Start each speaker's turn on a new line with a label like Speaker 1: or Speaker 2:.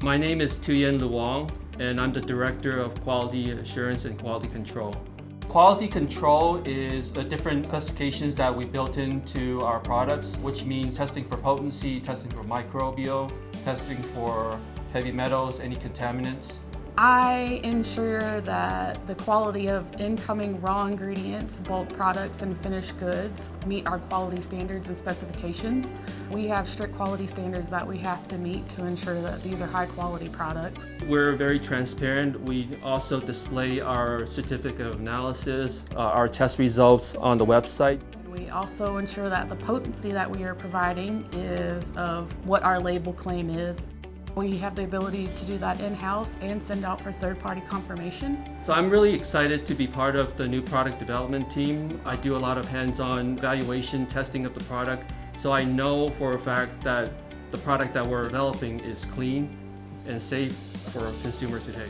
Speaker 1: My name is Tuyen Luong, and I'm the Director of Quality Assurance and Quality Control. Quality control is the different specifications that we built into our products, which means testing for potency, testing for microbial, testing for heavy metals, any contaminants.
Speaker 2: I ensure that the quality of incoming raw ingredients, bulk products, and finished goods meet our quality standards and specifications. We have strict quality standards that we have to meet to ensure that these are high quality products.
Speaker 1: We're very transparent. We also display our certificate of analysis, our test results on the website.
Speaker 2: We also ensure that the potency that we are providing is of what our label claim is. We have the ability to do that in-house and send out for third-party confirmation.
Speaker 1: So I'm really excited to be part of the new product development team. I do a lot of hands-on evaluation, testing of the product, so I know for a fact that the product that we're developing is clean and safe for consumers today.